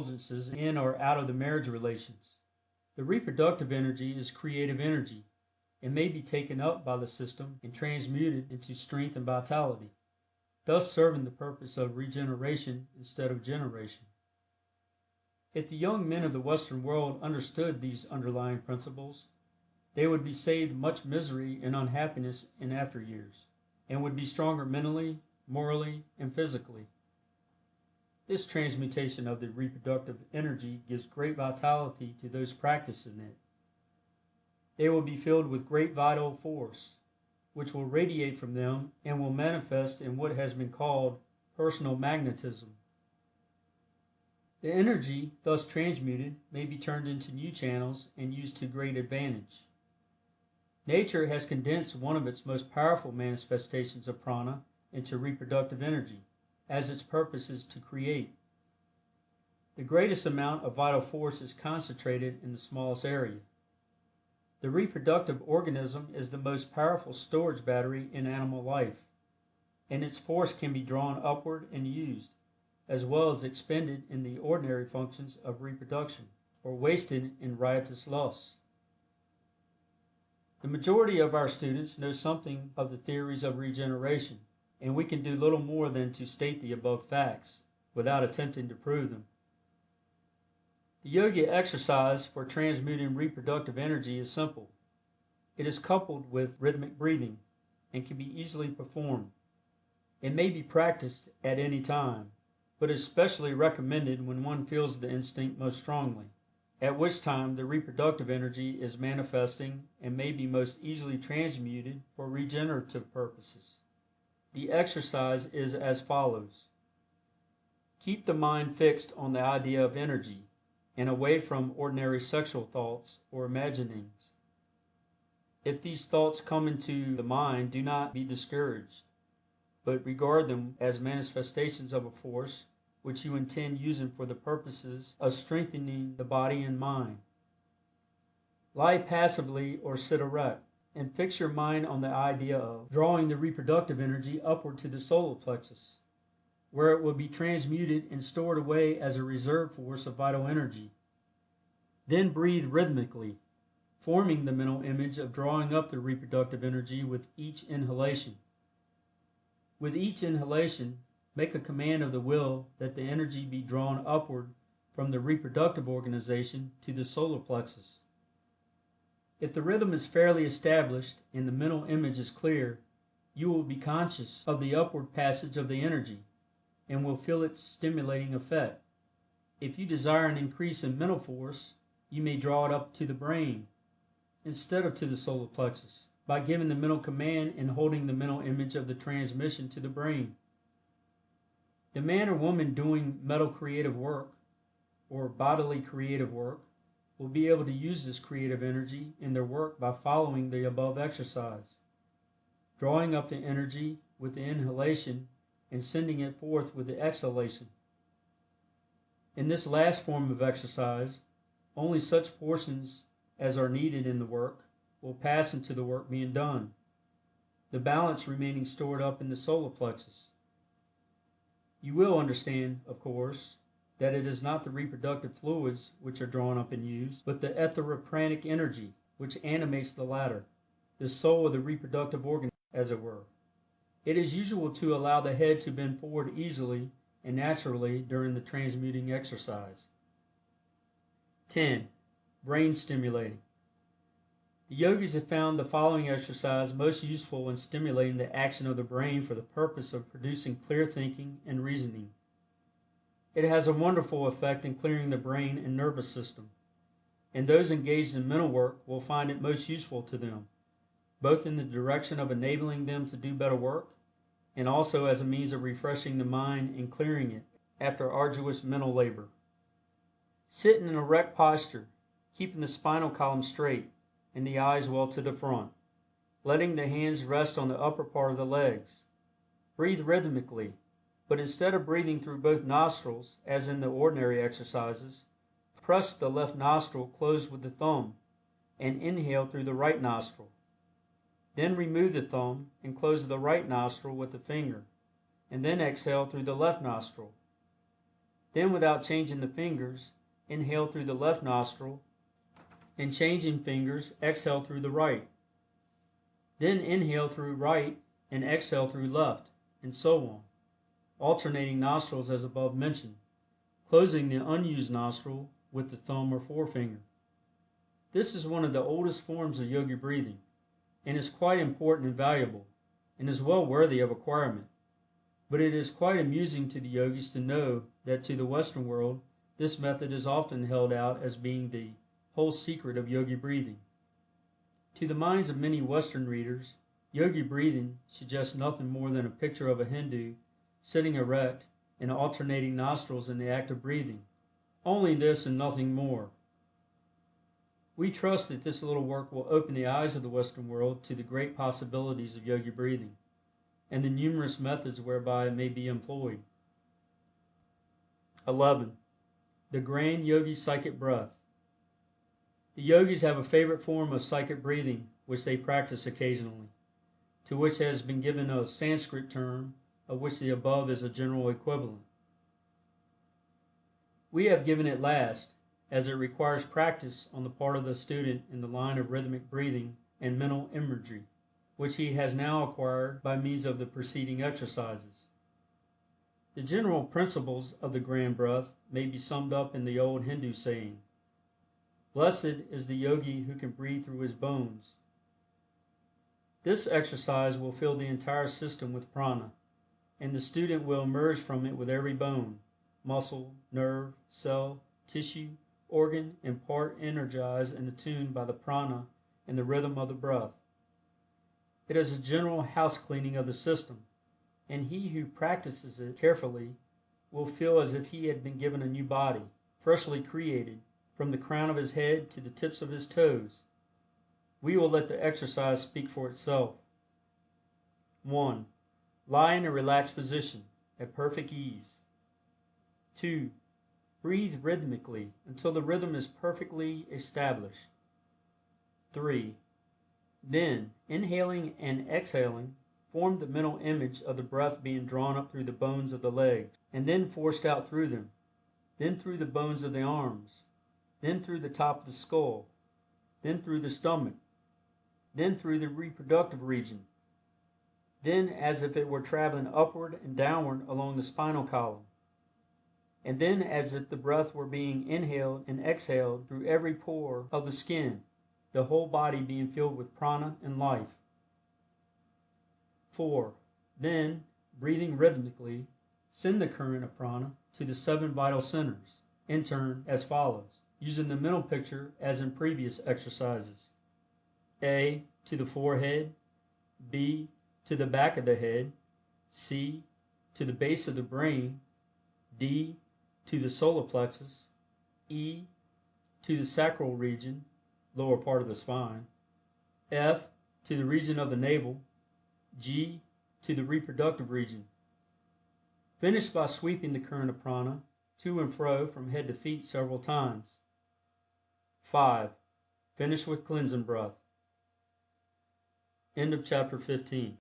indulgences in or out of the marriage relations. The reproductive energy is creative energy, and may be taken up by the system and transmuted into strength and vitality, thus serving the purpose of regeneration instead of generation. If the young men of the Western world understood these underlying principles, they would be saved much misery and unhappiness in after years, and would be stronger mentally, morally, and physically. This transmutation of the reproductive energy gives great vitality to those practicing it. They will be filled with great vital force, which will radiate from them and will manifest in what has been called personal magnetism. The energy, thus transmuted, may be turned into new channels and used to great advantage. Nature has condensed one of its most powerful manifestations of prana into reproductive energy, as its purpose is to create. The greatest amount of vital force is concentrated in the smallest area. The reproductive organism is the most powerful storage battery in animal life, and its force can be drawn upward and used, as well as expended in the ordinary functions of reproduction, or wasted in riotous lusts. The majority of our students know something of the theories of regeneration, and we can do little more than to state the above facts, without attempting to prove them. The yoga exercise for transmuting reproductive energy is simple. It is coupled with rhythmic breathing, and can be easily performed. It may be practiced at any time, but is especially recommended when one feels the instinct most strongly, at which time the reproductive energy is manifesting and may be most easily transmuted for regenerative purposes. The exercise is as follows. Keep the mind fixed on the idea of energy and away from ordinary sexual thoughts or imaginings. If these thoughts come into the mind, do not be discouraged, but regard them as manifestations of a force which you intend using for the purposes of strengthening the body and mind. Lie passively or sit erect, and fix your mind on the idea of drawing the reproductive energy upward to the solar plexus, where it will be transmuted and stored away as a reserve force of vital energy. Then breathe rhythmically, forming the mental image of drawing up the reproductive energy with each inhalation. With each inhalation, make a command of the will that the energy be drawn upward from the reproductive organization to the solar plexus. If the rhythm is fairly established and the mental image is clear, you will be conscious of the upward passage of the energy and will feel its stimulating effect. If you desire an increase in mental force, you may draw it up to the brain instead of to the solar plexus by giving the mental command and holding the mental image of the transmission to the brain. The man or woman doing mental creative work or bodily creative work will be able to use this creative energy in their work by following the above exercise, drawing up the energy with the inhalation and sending it forth with the exhalation. In this last form of exercise, only such portions as are needed in the work will pass into the work being done, the balance remaining stored up in the solar plexus. You will understand, of course, that it is not the reproductive fluids which are drawn up and used, but the etheripranic energy which animates the latter, the soul of the reproductive organ, as it were. It is usual to allow the head to bend forward easily and naturally during the transmuting exercise. 10. Brain stimulating. The yogis have found the following exercise most useful in stimulating the action of the brain for the purpose of producing clear thinking and reasoning. It has a wonderful effect in clearing the brain and nervous system, and those engaged in mental work will find it most useful to them, both in the direction of enabling them to do better work, and also as a means of refreshing the mind and clearing it after arduous mental labor. Sit in an erect posture, keeping the spinal column straight and the eyes well to the front, letting the hands rest on the upper part of the legs. Breathe rhythmically, but instead of breathing through both nostrils, as in the ordinary exercises, press the left nostril closed with the thumb and inhale through the right nostril. Then remove the thumb and close the right nostril with the finger, and then exhale through the left nostril. Then, without changing the fingers, inhale through the left nostril, and changing fingers, exhale through the right. Then inhale through right and exhale through left, and so on, alternating nostrils as above mentioned, closing the unused nostril with the thumb or forefinger. This is one of the oldest forms of yogi breathing, and is quite important and valuable, and is well worthy of acquirement. But it is quite amusing to the yogis to know that to the Western world, this method is often held out as being the whole secret of yogi breathing. To the minds of many Western readers, yogi breathing suggests nothing more than a picture of a Hindu sitting erect and alternating nostrils in the act of breathing. Only this and nothing more. We trust that this little work will open the eyes of the Western world to the great possibilities of yogi breathing, and the numerous methods whereby it may be employed. 11. The Grand Yogi Psychic Breath. The yogis have a favorite form of psychic breathing which they practice occasionally, to which has been given a Sanskrit term of which the above is a general equivalent. We have given it last, as it requires practice on the part of the student in the line of rhythmic breathing and mental imagery, which he has now acquired by means of the preceding exercises. The general principles of the grand breath may be summed up in the old Hindu saying, "Blessed is the yogi who can breathe through his bones." This exercise will fill the entire system with prana, and the student will emerge from it with every bone, muscle, nerve, cell, tissue, organ, and part energized and attuned by the prana and the rhythm of the breath. It is a general house cleaning of the system, and he who practices it carefully will feel as if he had been given a new body, freshly created, from the crown of his head to the tips of his toes. We will let the exercise speak for itself. 1. Lie in a relaxed position, at perfect ease. 2. Breathe rhythmically until the rhythm is perfectly established. 3. Then, inhaling and exhaling, form the mental image of the breath being drawn up through the bones of the legs, and then forced out through them, then through the bones of the arms, then through the top of the skull, then through the stomach, then through the reproductive region, then as if it were traveling upward and downward along the spinal column, and then as if the breath were being inhaled and exhaled through every pore of the skin, the whole body being filled with prana and life. 4. Then, breathing rhythmically, send the current of prana to the 7 vital centers, in turn as follows, using the mental picture as in previous exercises. A. To the forehead, B. To the back of the head, C. To the base of the brain, D. To the solar plexus, E. To the sacral region, lower part of the spine, F. To the region of the navel, G. To the reproductive region. Finish by sweeping the current of prana to and fro from head to feet several times. 5. Finish with cleansing breath. End of chapter 15.